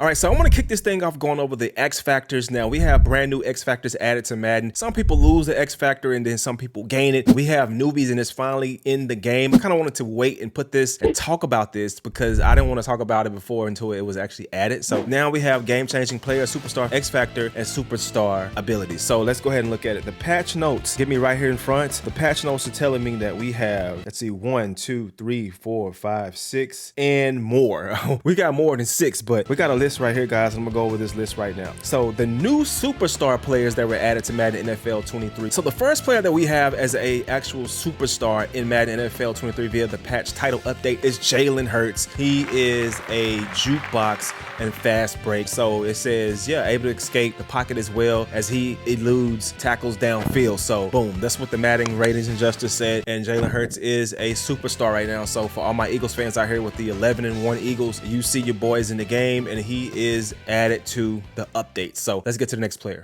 All right, so I want to kick this thing off going over the X Factors. Now, we have brand new X Factors added to Madden. Some people lose the X Factor and then some people gain it. We have newbies and it's finally in the game. I kind of wanted to wait and put this and talk about this because I didn't want to talk about it before until it was actually added. So now we have game-changing player, superstar, X Factor, and superstar abilities. So let's go ahead and look at it. The patch notes, get me right here in front. The patch notes are telling me that we have, let's see, 1, 2, 3, 4, 5, 6, and more. We got more than 6, but we got a list right here, guys. I'm gonna go over this list right now. So the new superstar players that were added to Madden NFL 23. So the first player that we have as a actual superstar in Madden NFL 23 via the patch title update is Jalen Hurts. He is a jukebox and fast break. So it says, yeah, able to escape the pocket as well as he eludes tackles downfield. So boom, that's what the Madden ratings and justice said. And Jalen Hurts is a superstar right now. So for all my Eagles fans out here with the 11-1 Eagles, you see your boys in the game and he is added to the update. So let's get to the next player.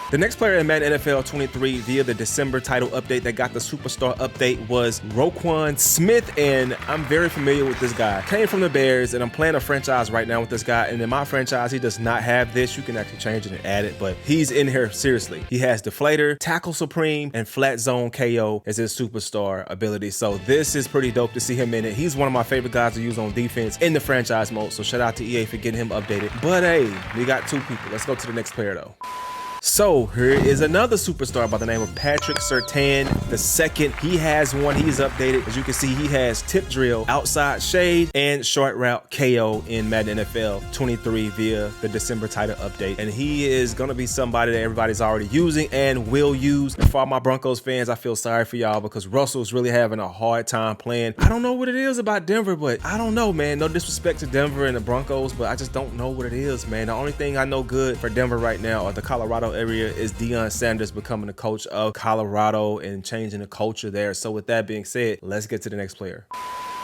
The next player in Madden NFL 23 via the December title update that got the superstar update was Roquan Smith, and I'm very familiar with this guy. Came from the Bears, and I'm playing a franchise right now with this guy, and in my franchise, he does not have this. You can actually change it and add it, but he's in here seriously. He has Deflator, Tackle Supreme, and Flat Zone KO as his superstar ability, so this is pretty dope to see him in it. He's one of my favorite guys to use on defense in the franchise mode, so shout out to EA for getting him updated. But hey, we got 2 people. Let's go to the next player though. So here is another superstar by the name of Patrick Surtain II. He has one. He's updated. As you can see, he has tip drill, outside shade, and short route KO in Madden NFL 23 via the December title update. And he is going to be somebody that everybody's already using and will use. And for all my Broncos fans, I feel sorry for y'all because Russell's really having a hard time playing. I don't know what it is about Denver, but I don't know, man. No disrespect to Denver and the Broncos, but I just don't know what it is, man. The only thing I know good for Denver right now or the Colorado area is Deion Sanders becoming the coach of Colorado and changing the culture there. So with that being said, let's get to the next player.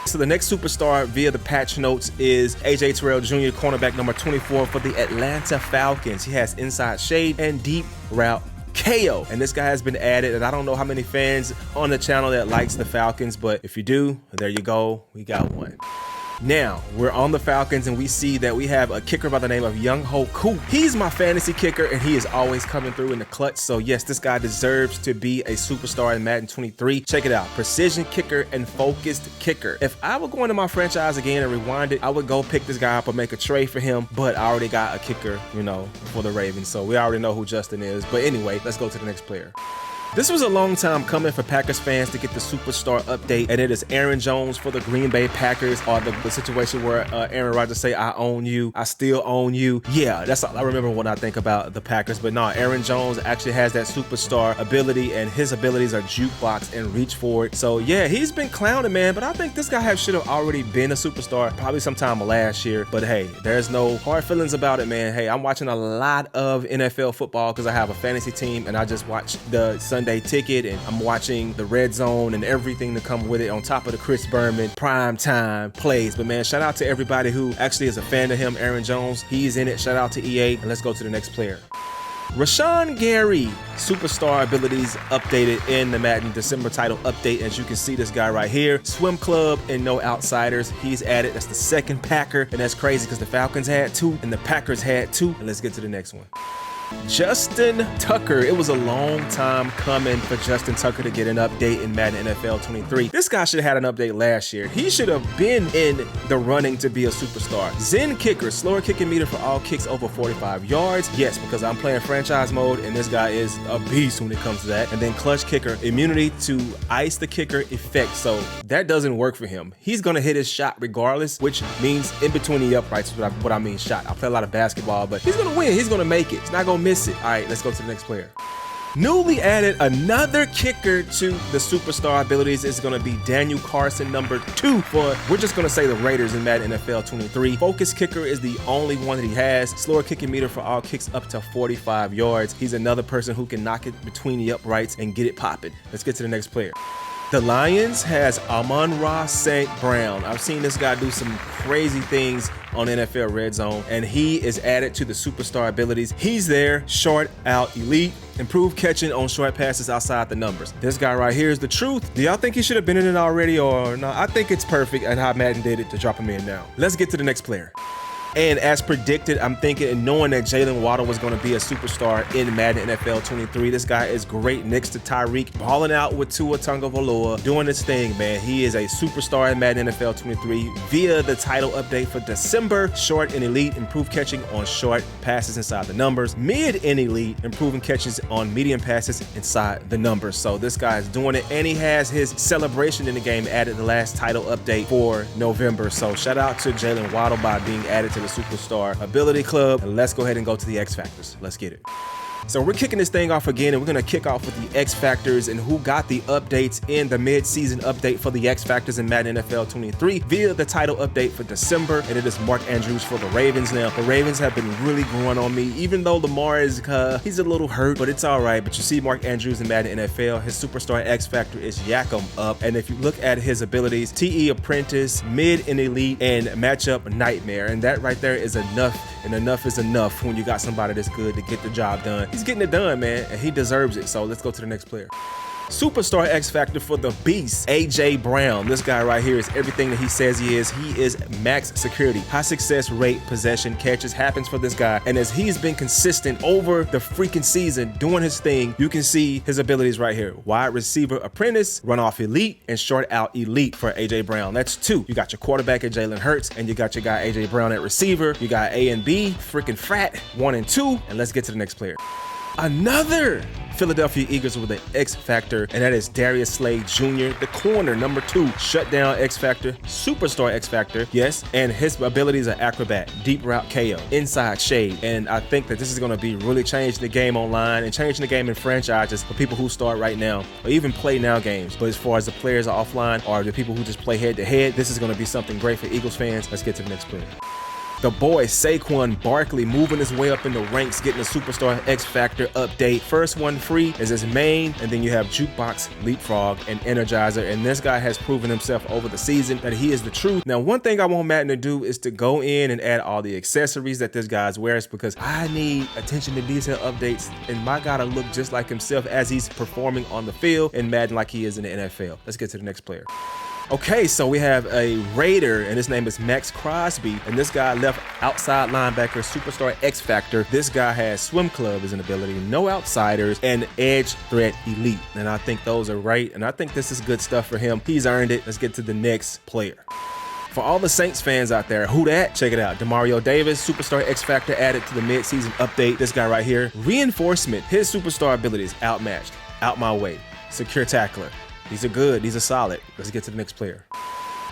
So the next superstar via the patch notes is AJ Terrell Jr., cornerback number 24 for the Atlanta Falcons. He has inside shade and deep route KO, and this guy has been added, and I don't know how many fans on the channel that likes the Falcons, but if you do, there you go, we got one. Now, we're on the Falcons and we see that we have a kicker by the name of Young Ho Koo. He's my fantasy kicker and he is always coming through in the clutch. So yes, this guy deserves to be a superstar in Madden 23. Check it out. Precision kicker and focused kicker. If I were going to my franchise again and rewind it, I would go pick this guy up and make a trade for him. But I already got a kicker, you know, for the Ravens. So we already know who Justin is. But anyway, let's go to the next player. This was a long time coming for Packers fans to get the superstar update, and it is Aaron Jones for the Green Bay Packers, or the situation where Aaron Rodgers say, I own you, I still own you. Yeah, that's all I remember when I think about the Packers, but no, Aaron Jones actually has that superstar ability, and his abilities are jukebox and reach forward. So yeah, he's been clowning, man, but I think this guy should have already been a superstar probably sometime last year, but hey, there's no hard feelings about it, man. Hey, I'm watching a lot of NFL football because I have a fantasy team, and I just watch the Sunday Ticket, and I'm watching the Red Zone and everything to come with it on top of the Chris Berman prime time plays. But man, shout out to everybody who actually is a fan of him. Aaron Jones, he's in it. Shout out to EA, and let's go to the next player. Rashawn Gary, superstar abilities updated in the Madden December title update. As you can see, this guy right here, swim club and no outsiders. He's added. That's the second Packer, and that's crazy because the Falcons had 2 and the Packers had 2. And let's get to the next one. Justin Tucker. It was a long time coming for Justin Tucker to get an update in Madden NFL 23. This guy should have had an update last year. He should have been in the running to be a superstar. Zen kicker, slower kicking meter for all kicks over 45 yards. Yes, because I'm playing franchise mode and this guy is a beast when it comes to that. And then clutch kicker, immunity to ice the kicker effect. So that doesn't work for him. He's going to hit his shot regardless, which means in between the uprights is what I mean shot. I play a lot of basketball, but he's going to win. He's going to make it. He's not going to miss it. All right, let's go to the next player. Newly added another kicker to the superstar abilities is going to be Daniel Carson, number 2 for, we're just going to say the Raiders in Madden NFL 23. Focus kicker is the only one that he has. Slower kicking meter for all kicks up to 45 yards. He's another person who can knock it between the uprights and get it popping. Let's get to the next player. The Lions has Amon-Ra St. Brown. I've seen this guy do some crazy things on NFL Red Zone, and he is added to the superstar abilities. He's there, short out elite, improved catching on short passes outside the numbers. This guy right here is the truth. Do y'all think he should have been in it already or not? I think it's perfect and how Madden did it to drop him in now. Let's get to the next player. And as predicted, I'm thinking and knowing that Jalen Waddle was going to be a superstar in Madden NFL 23. This guy is great next to Tyreek, balling out with Tua Tagovailoa, doing his thing, man. He is a superstar in Madden NFL 23 via the title update for December. Short and elite, improved catching on short passes inside the numbers. Mid and elite, improving catches on medium passes inside the numbers. So this guy is doing it, and he has his celebration in the game added the last title update for November. So shout out to Jalen Waddle by being added to the Superstar Ability Club. And let's go ahead and go to the X Factors. Let's get it. So we're kicking this thing off again, and we're going to kick off with the X Factors and who got the updates in the mid-season update for the X Factors in Madden NFL 23 via the title update for December, and it is Mark Andrews for the Ravens. Now, the Ravens have been really growing on me, even though Lamar is, he's a little hurt, but it's all right. But you see Mark Andrews in Madden NFL, his Superstar X Factor is Yak 'em Up, and if you look at his abilities, TE Apprentice, Mid and Elite, and Matchup Nightmare, and that right there is enough, and enough is enough when you got somebody that's good to get the job done. He's getting it done, man, and he deserves it. So let's go to the next player. Superstar X Factor for the Beast, AJ Brown. This guy right here is everything that he says he is. He is max security, high success rate, possession, catches happens for this guy. And as he's been consistent over the freaking season doing his thing, you can see his abilities right here. Wide receiver apprentice, run off elite, and short out elite for AJ Brown. That's 2. You got your quarterback at Jalen Hurts, and you got your guy AJ Brown at receiver. You got A and B, freaking frat, 1 and 2. And let's get to the next player. Another Philadelphia Eagles with an X Factor, and that is Darius Slade Jr., the corner, number 2, shutdown X Factor, Superstar X Factor, yes, and his abilities are acrobat, deep route KO, inside shade, and I think that this is going to be really changing the game online and changing the game in franchises for people who start right now or even play now games. But as far as the players are offline or the people who just play head to head, this is going to be something great for Eagles fans. Let's get to the next player. The boy Saquon Barkley moving his way up in the ranks, getting a Superstar X Factor update. First one free is his main, and then you have Jukebox, Leapfrog, and Energizer. And this guy has proven himself over the season that he is the truth. Now, one thing I want Madden to do is to go in and add all the accessories that this guy wears, because I need attention to detail updates, and my guy to look just like himself as he's performing on the field in Madden like he is in the NFL. Let's get to the next player. Okay, so we have a Raider, and his name is Max Crosby, and this guy left outside linebacker, Superstar X Factor. This guy has Swim Club as an ability, no outsiders, and Edge Threat Elite, and I think those are right, and I think this is good stuff for him. He's earned it. Let's get to the next player. For all the Saints fans out there, who dat? Check it out. Demario Davis, Superstar X Factor added to the mid-season update. This guy right here, reinforcement. His superstar abilities, outmatched, out my way, secure tackler. These are good. These are solid. Let's get to the next player.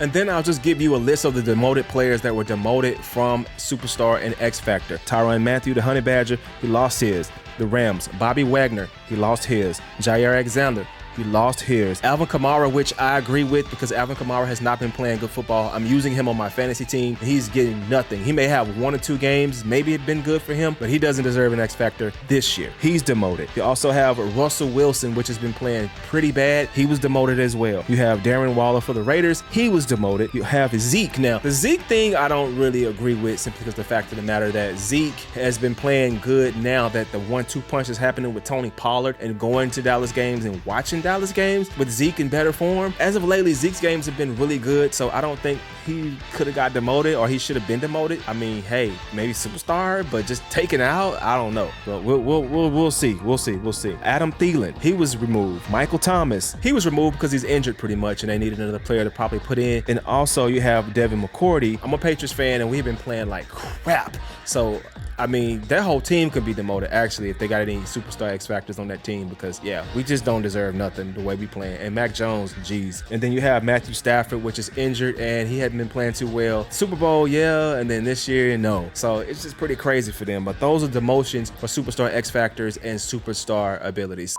And then I'll just give you a list of the demoted players that were demoted from Superstar and X Factor. Tyrann Mathieu, the Honey Badger, he lost his. The Rams, Bobby Wagner, he lost his. Jair Alexander, he lost his. Alvin Kamara, which I agree with because Alvin Kamara has not been playing good football. I'm using him on my fantasy team. He's getting nothing. He may have 1 or 2 games. Maybe it's been good for him, but he doesn't deserve an X Factor this year. He's demoted. You also have Russell Wilson, which has been playing pretty bad. He was demoted as well. You have Darren Waller for the Raiders. He was demoted. You have Zeke. Now, the Zeke thing I don't really agree with, simply because the fact of the matter that Zeke has been playing good now that the 1-2 punch is happening with Tony Pollard and going to Dallas games and watching Dallas games with Zeke in better form. As of lately, Zeke's games have been really good, so I don't think he could have got demoted or he should have been demoted. I mean, hey, maybe superstar, but just taken out, I don't know. But we'll see. We'll see. Adam Thielen, he was removed. Michael Thomas, he was removed because he's injured pretty much, and they needed another player to probably put in. And also you have Devin McCourty. I'm a Patriots fan, and we've been playing like crap. So I mean, that whole team could be demoted, actually, if they got any Superstar X Factors on that team, because, yeah, we just don't deserve nothing the way we playing. And Mac Jones, geez. And then you have Matthew Stafford, which is injured, and he hadn't been playing too well. Super Bowl, yeah, and then this year, no. So it's just pretty crazy for them. But those are demotions for Superstar X Factors and Superstar abilities.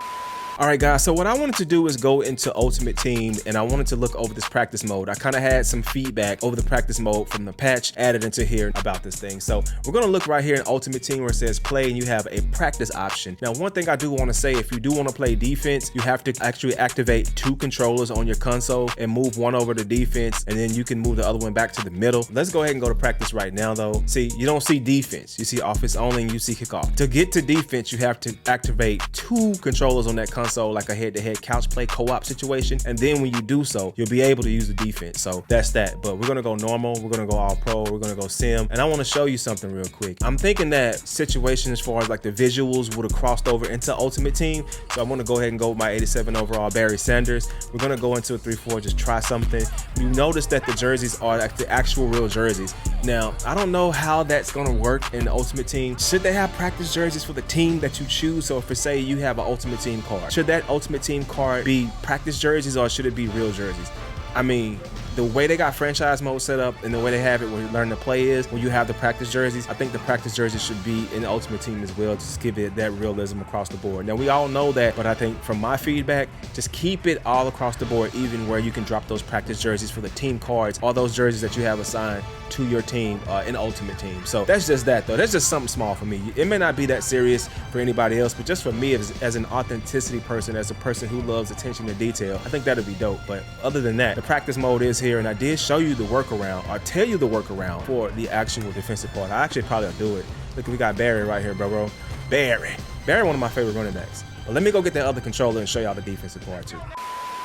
All right, guys, so what I wanted to do is go into Ultimate Team, and I wanted to look over this practice mode. I kind of had some feedback over the practice mode from the patch added into here about this thing. So we're going to look right here in Ultimate Team where it says play, and you have a practice option. Now, one thing I do want to say, if you do want to play defense, you have to actually activate 2 controllers on your console and move one over to defense, and then you can move the other one back to the middle. Let's go ahead and go to practice right now, though. See, you don't see defense. You see offense only, and you see kickoff. To get to defense, you have to activate 2 controllers on that console console, like a head-to-head couch play co-op situation. And then when you do so, you'll be able to use the defense. So that's that. But we're gonna go normal, we're gonna go all pro, we're gonna go sim. And I wanna show you something real quick. I'm thinking that situation as far as like the visuals would have crossed over into Ultimate Team. So I'm gonna go ahead and go with my 87 overall Barry Sanders. We're gonna go into a 3-4, just try something. You notice that the jerseys are like the actual real jerseys. Now, I don't know how that's gonna work in the Ultimate Team. Should they have practice jerseys for the team that you choose? So if for say you have an Ultimate Team card, should that Ultimate Team card be practice jerseys or should it be real jerseys? I mean, the way they got franchise mode set up and the way they have it where you learn to play is when you have the practice jerseys, I think the practice jerseys should be in the Ultimate Team as well, just give it that realism across the board. Now we all know that, but I think from my feedback, just keep it all across the board, even where you can drop those practice jerseys for the team cards, all those jerseys that you have assigned to your team in Ultimate Team. So that's just that though. That's just something small for me. It may not be that serious for anybody else, but just for me as an authenticity person, as a person who loves attention to detail, I think that'd be dope. But other than that, the practice mode is here, and I did show you the workaround, or tell you the workaround for the actual defensive part. I actually probably will do it. Look, we got Barry right here, bro. Barry, one of my favorite running backs. But let me go get that other controller and show y'all the defensive part too.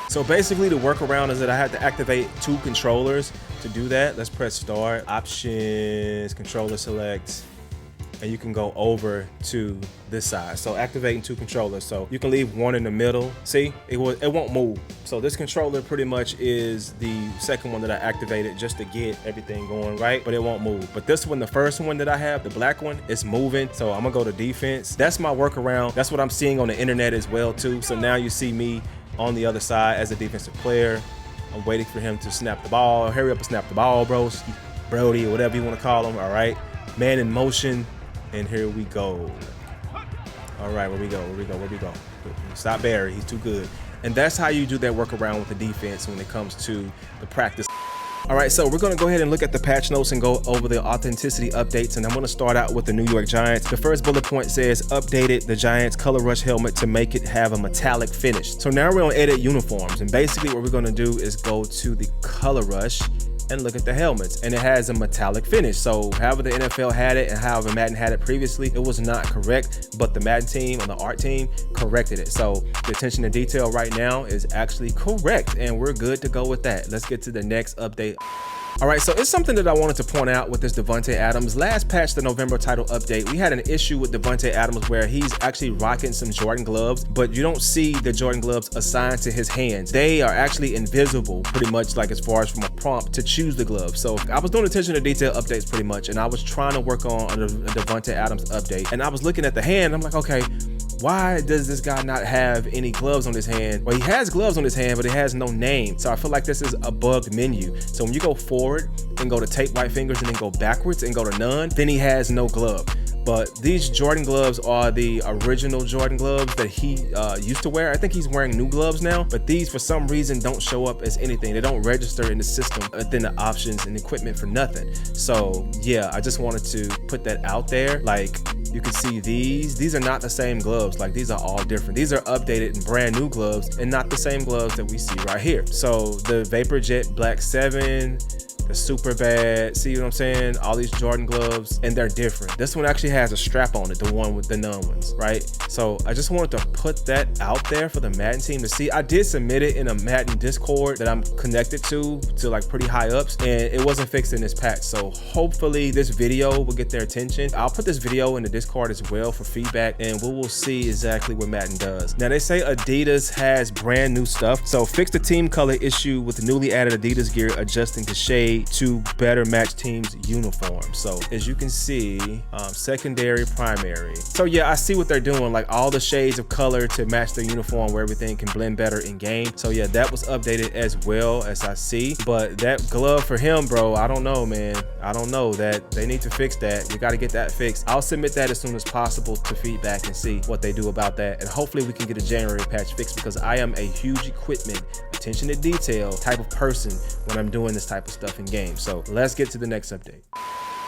So basically the workaround is that I had to activate 2 controllers to do that. Let's press start, options, controller select, and you can go over to this side. So activating 2 controllers. So you can leave one in the middle. See, it won't move. So this controller pretty much is the second one that I activated just to get everything going right, but it won't move. But this one, the first one that I have, the black one, is moving. So I'm gonna go to defense. That's my workaround. That's what I'm seeing on the internet as well too. So now you see me on the other side as a defensive player. I'm waiting for him to snap the ball. Hurry up and snap the ball, bros. Brody, or whatever you want to call him. All right, man in motion. And here we go. All right, where we go? Stop Barry, he's too good. And that's how you do that workaround with the defense when it comes to the practice. All right, so we're gonna go ahead and look at the patch notes and go over the authenticity updates. And I'm gonna start out with the New York Giants. The first bullet point says, updated the Giants color rush helmet to make it have a metallic finish. So now we're on edit uniforms. And basically what we're gonna do is go to the color rush and look at the helmets, and it has a metallic finish. So however the NFL had it and however Madden had it previously, it was not correct, but the Madden team and the art team corrected it. So the attention to detail right now is actually correct, and we're good to go with that. Let's get to the next update. All right, so it's something that I wanted to point out with this Davante Adams. Last patch, the November title update, we had an issue with Davante Adams where he's actually rocking some Jordan gloves, but you don't see the Jordan gloves assigned to his hands. They are actually invisible, pretty much, like as far as from a prompt to choose the gloves. So I was doing attention to detail updates pretty much, and I was trying to work on a Davante Adams update, and I was looking at the hand, I'm like, okay, why does this guy not have any gloves on his hand? Well, he has gloves on his hand, but it has no name. So I feel like this is a bugged menu. So when you go forward and go to tape white fingers and then go backwards and go to none, then he has no glove. But these Jordan gloves are the original Jordan gloves that he used to wear. I think he's wearing new gloves now, but these for some reason don't show up as anything. They don't register in the system within the options and equipment for nothing. So yeah, I just wanted to put that out there. Like, you can see these are not the same gloves. Like, these are all different. These are updated and brand new gloves and not the same gloves that we see right here. So the Vapor Jet Black 7, the Super Bad, see what I'm saying? All these Jordan gloves, and they're different. This one actually has a strap on it, the one with the none ones, right? So I just wanted to put that out there for the Madden team to see. I did submit it in a Madden Discord that I'm connected to like pretty high ups, and it wasn't fixed in this patch. So hopefully this video will get their attention. I'll put this video in the Discord as well for feedback, and we will see exactly what Madden does. Now they say Adidas has brand new stuff. So fix the team color issue with the newly added Adidas gear, adjusting the shade to better match teams' uniforms. So as you can see, secondary, primary. So yeah, I see what they're doing, like all the shades of color to match the uniform where everything can blend better in game. So yeah, that was updated as well as I see. But that glove for him, bro, I don't know, man. I don't know. That they need to fix that. We got to get that fixed. I'll submit that as soon as possible to feedback and see what they do about that. And hopefully we can get a January patch fixed, because I am a huge equipment, attention to detail type of person when I'm doing this type of stuff in game. So let's get to the next update.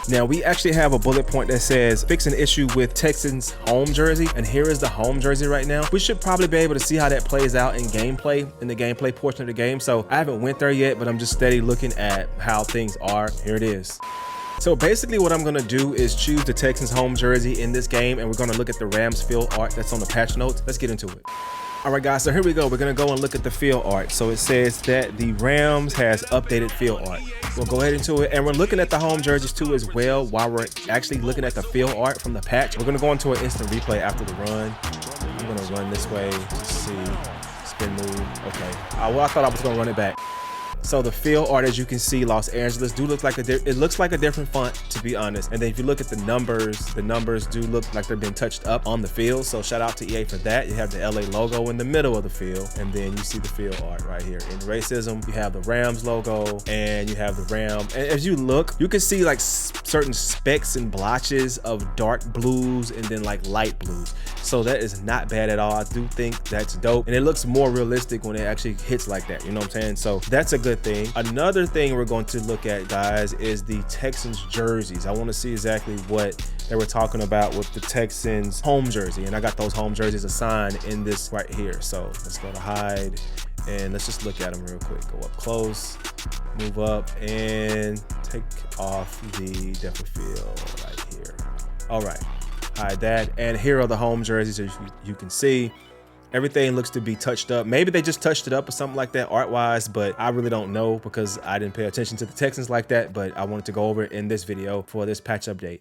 Now we actually have a bullet point that says fix an issue with Texans home jersey, and here is the home jersey right now. We should probably be able to see how that plays out in gameplay, in the gameplay portion of the game. So I haven't went there yet, but I'm just steady looking at how things are. Here it is. So basically what I'm gonna do is choose the Texans home jersey in this game, and we're gonna look at the Rams field art that's on the patch notes. Let's get into it. All right, guys, so here we go. We're gonna go and look at the field art. So it says that the Rams has updated field art. We'll go ahead into it, and we're looking at the home jerseys too as well while we're actually looking at the field art from the patch. We're gonna go into an instant replay after the run. I'm gonna run this way to see, spin move, okay. Well, I thought I was gonna run it back. So the field art, as you can see, Los Angeles do look like it looks like a different font, to be honest. And then if you look at the numbers do look like they've been touched up on the field. So shout out to EA for that. You have the LA logo in the middle of the field, and then you see the field art right here. In racism, you have the Rams logo, and you have the Ram. And as you look, you can see like certain specks and blotches of dark blues and then like light blues. So that is not bad at all. I do think that's dope, and it looks more realistic when it actually hits like that. You know what I'm saying? So that's a good thing. Another thing we're going to look at, guys, is the Texans jerseys. I want to see exactly what they were talking about with the Texans home jersey, and I got those home jerseys assigned in this right here. So let's go to hide, and let's just look at them real quick. Go up close, move up, and take off the depth of field right here. All right, hide that, and here are the home jerseys, as you can see. Everything looks to be touched up. Maybe they just touched it up or something like that art-wise, but I really don't know because I didn't pay attention to the Texans like that, but I wanted to go over it in this video for this patch update.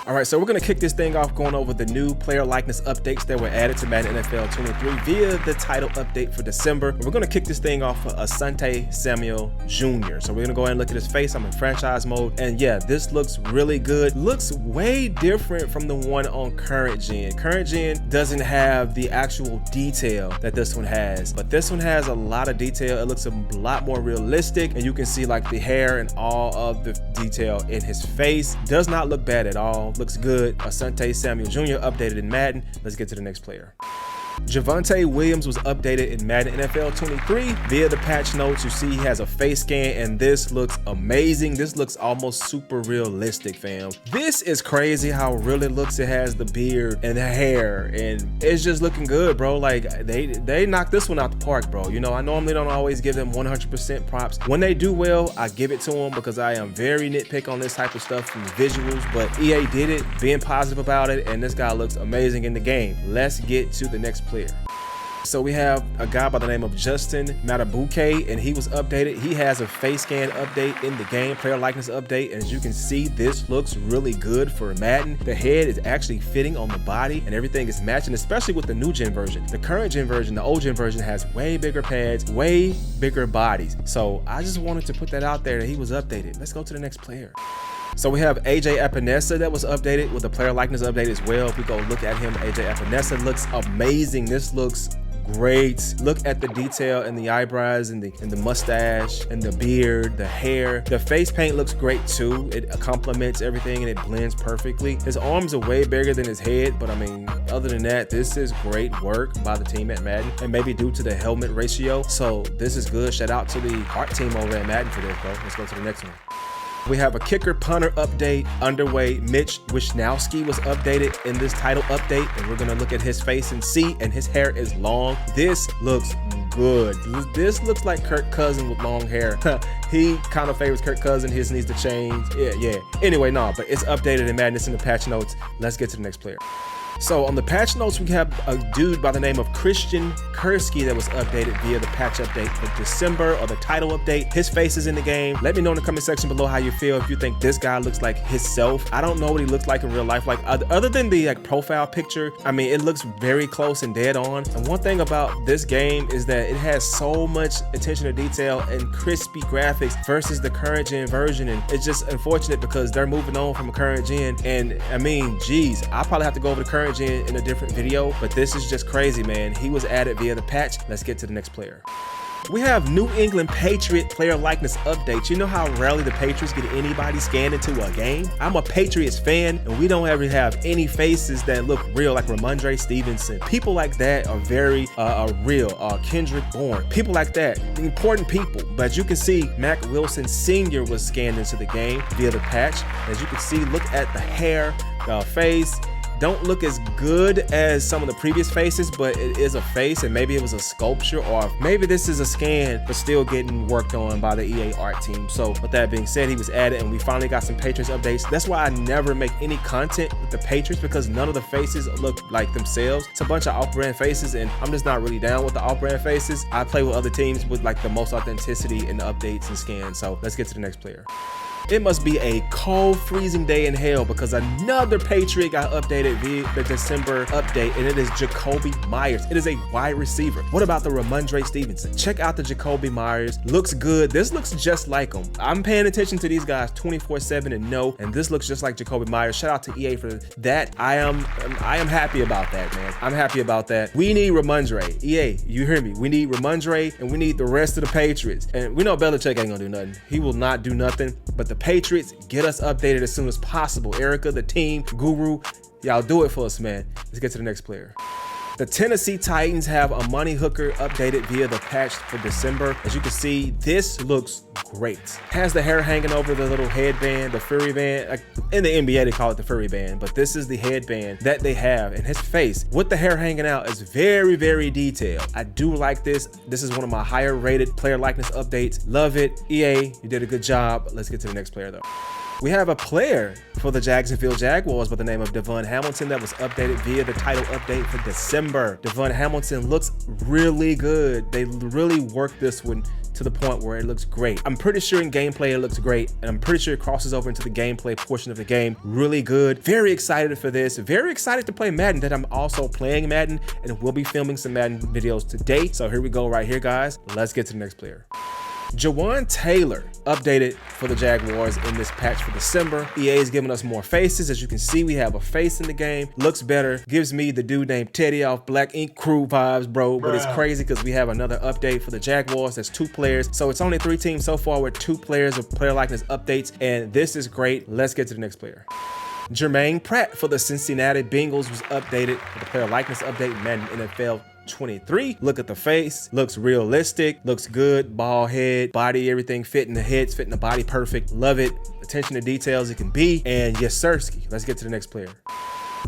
All right, so we're gonna kick this thing off going over the new player likeness updates that were added to Madden NFL 23 via the title update for December. We're gonna kick this thing off for Asante Samuel Jr. So we're gonna go ahead and look at his face. I'm in franchise mode, and yeah, this looks really good. Looks way different from the one on current gen. Current gen doesn't have the actual detail that this one has, but this one has a lot of detail. It looks a lot more realistic, and you can see like the hair and all of the detail in his face. Does not look bad at all. Looks good. Asante Samuel Jr. updated in Madden. Let's get to the next player. Javonte Williams was updated in Madden NFL 23 via the patch notes. You see he has a face scan, and this looks amazing. This looks almost super realistic, fam. This is crazy how real it looks. It has the beard and the hair, and it's just looking good, bro. Like they knocked this one out the park, bro. You know, I normally don't always give them 100% props. When they do well, I give it to them because I am very nitpick on this type of stuff from the visuals, but EA did it, being positive about it, and this guy looks amazing in the game. Let's get to the next player. So we have a guy by the name of Justin Matabuke, and he was updated. He has a face scan update in the game, player likeness update. And as you can see, this looks really good for Madden. The head is actually fitting on the body, and everything is matching, especially with the new gen version. The current gen version, the old gen version, has way bigger pads, way bigger bodies. So I just wanted to put that out there that he was updated. Let's go to the next player. So we have AJ Epinesa that was updated with a player likeness update as well. If we go look at him, AJ Epinesa looks amazing. This looks great. Look at the detail in the eyebrows and the mustache and the beard, the hair. The face paint looks great too. It complements everything and it blends perfectly. His arms are way bigger than his head, but I mean, other than that, this is great work by the team at Madden, and maybe due to the helmet ratio. So this is good. Shout out to the art team over at Madden for this, bro. Let's go to the next one. We have a kicker punter update underway. Mitch Wishnowsky was updated in this title update, and we're gonna look at his face and see, and his hair is long. This looks good. This looks like Kirk Cousins with long hair. He kind of favors Kirk Cousins. His needs to change. Yeah. Anyway, no, but it's updated in Madden. It's in the patch notes. Let's get to the next player. So on the patch notes, we have a dude by the name of Christian Kursky that was updated via the patch update for December, or the title update. His face is in the game. Let me know in the comment section below how you feel, if you think this guy looks like himself. I don't know what he looks like in real life. Like other than the like profile picture, I mean, it looks very close and dead on. And one thing about this game is that it has so much attention to detail and crispy graphics versus the current gen version. And it's just unfortunate because they're moving on from a current gen. And I mean, geez, I'll probably have to go over the current gen in a different video, but this is just crazy, man. He was added via the patch. Let's get to the next player. We have New England Patriot player likeness updates. You know how rarely the Patriots get anybody scanned into a game? I'm a Patriots fan, and we don't ever have any faces that look real, like Ramondre Stevenson. People like that are very real. Kendrick Bourne. People like that, important people. But as you can see, Mac Wilson Sr. was scanned into the game via the patch. As you can see, look at the hair, the face, don't look as good as some of the previous faces, but it is a face, and maybe it was a sculpture, or maybe this is a scan but still getting worked on by the EA art team. So with that being said, he was added, and we finally got some Patriots updates. That's why I never make any content with the Patriots, because none of the faces look like themselves. It's a bunch of off-brand faces, and I'm just not really down with the off-brand faces. I play with other teams with like the most authenticity in the updates and scans. So let's get to the next player. It must be a cold, freezing day in hell, because another Patriot got updated via the December update, and it is Jacoby Myers. It is a wide receiver. What about the Ramondre Stevenson? Check out the Jacoby Myers. Looks good. This looks just like him. I'm paying attention to these guys 24/7 and this looks just like Jacoby Myers. Shout out to EA for that. I am happy about that, man. I'm happy about that. We need Ramondre. EA, you hear me? We need Ramondre, and we need the rest of the Patriots. And we know Belichick ain't gonna do nothing. He will not do nothing, but the Patriots, get us updated as soon as possible. Erica, the team, Guru, y'all do it for us, man. Let's get to the next player. The Tennessee Titans have a Money Hooker updated via the patch for December. As you can see, this looks great. Has the hair hanging over the little headband, the furry band. In the NBA, they call it the furry band, but this is the headband that they have. And his face with the hair hanging out is very, very detailed. I do like this. This is one of my higher rated player likeness updates. Love it. EA, you did a good job. Let's get to the next player though. We have a player for the Jacksonville Jaguars by the name of Devon Hamilton that was updated via the title update for December. Devon Hamilton looks really good. They really worked this one to the point where it looks great. I'm pretty sure in gameplay it looks great, and I'm pretty sure it crosses over into the gameplay portion of the game. Really good. Very excited for this. Very excited to play Madden, that I'm also playing Madden, and we'll be filming some Madden videos today. So here we go right here, guys. Let's get to the next player. Jawan Taylor updated for the Jaguars in this patch for December. EA is giving us more faces. As you can see, we have a face in the game. Looks better. Gives me the dude named Teddy off Black Ink Crew vibes, bro. But it's crazy because we have another update for the Jaguars. There's 2 players. So it's only 3 teams so far with 2 players of player likeness updates. And this is great. Let's get to the next player. Jermaine Pratt for the Cincinnati Bengals was updated for the player likeness update Madden NFL 23. Look at the face, looks realistic, looks good, bald head, body, everything fitting the heads, fitting the body perfect. Love it. Attention to details it can be. And yes, sirski. Let's get to the next player.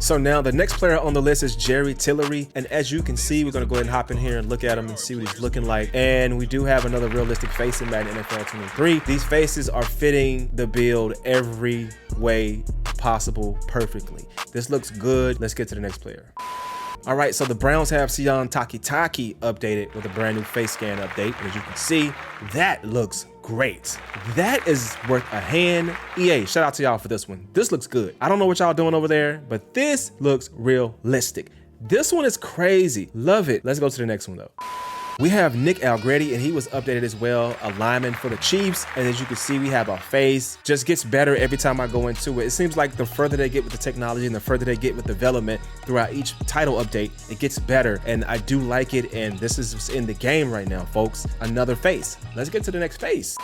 So now the next player on the list is Jerry Tillery, and as you can see, we're gonna go ahead and hop in here and look at him and see what he's looking like. And we do have another realistic face in Madden NFL 23. These faces are fitting the build every way possible perfectly. This looks good. Let's get to the next player. All right, so the Browns have TicoisTocory updated with a brand new face scan update. As you can see, that looks great. That is worth a hand. EA, shout out to y'all for this one. This looks good. I don't know what y'all doing over there, but this looks realistic. This one is crazy. Love it. Let's go to the next one though. We have Nick Algretti, and he was updated as well, a lineman for the Chiefs. And as you can see, we have a face. Just gets better every time I go into it. It seems like the further they get with the technology and the further they get with development throughout each title update, it gets better. And I do like it. And this is in the game right now, folks. Another face. Let's get to the next face.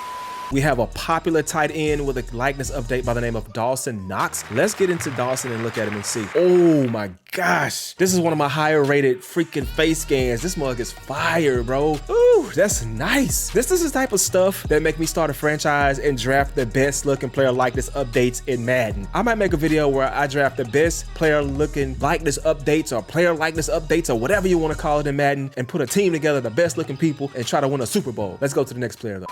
We have a popular tight end with a likeness update by the name of Dawson Knox. Let's get into Dawson and look at him and see. Oh my gosh. This is one of my higher rated freaking face scans. This mug is fire, bro. Ooh, that's nice. This is the type of stuff that make me start a franchise and draft the best looking player likeness updates in Madden. I might make a video where I draft the best player looking likeness updates or player likeness updates or whatever you want to call it in Madden, and put a team together, the best looking people, and try to win a Super Bowl. Let's go to the next player though.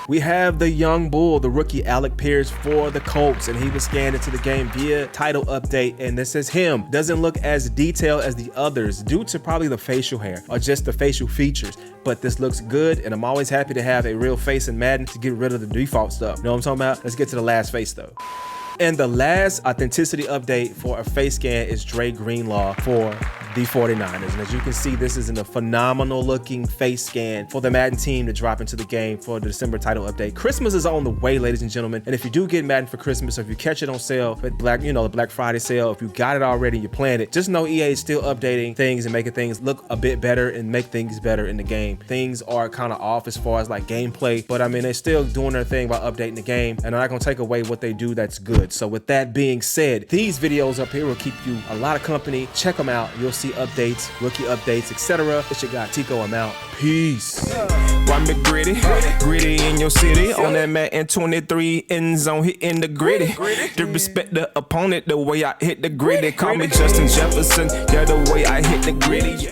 We have the young bull, the rookie Alec Pierce for the Colts, and he was scanned into the game via title update, and this is him. Doesn't look as detailed as the others due to probably the facial hair or just the facial features, but this looks good, and I'm always happy to have a real face in Madden to get rid of the default stuff. You know what I'm talking about? Let's get to the last face though. And the last authenticity update for a face scan is Dre Greenlaw for the 49ers. And as you can see, this is in a phenomenal looking face scan for the Madden team to drop into the game for the December title update. Christmas is on the way, ladies and gentlemen. And if you do get Madden for Christmas, or if you catch it on sale at the Black Friday sale, if you got it already, you planned it, just know EA is still updating things and making things look a bit better and make things better in the game. Things are kind of off as far as like gameplay, but I mean, they're still doing their thing by updating the game, and I'm not gonna take away what they do that's good. So with that being said, these videos up here will keep you a lot of company. Check them out. You'll see DLC updates, rookie updates, etc. It's your guy Tico. I'm out. Peace. Run me gritty in your city. On that Madden 23 end zone, hitting the gritty. To respect the opponent, the way I hit the gritty. Call me Justin Jefferson, yeah, the way I hit the gritty.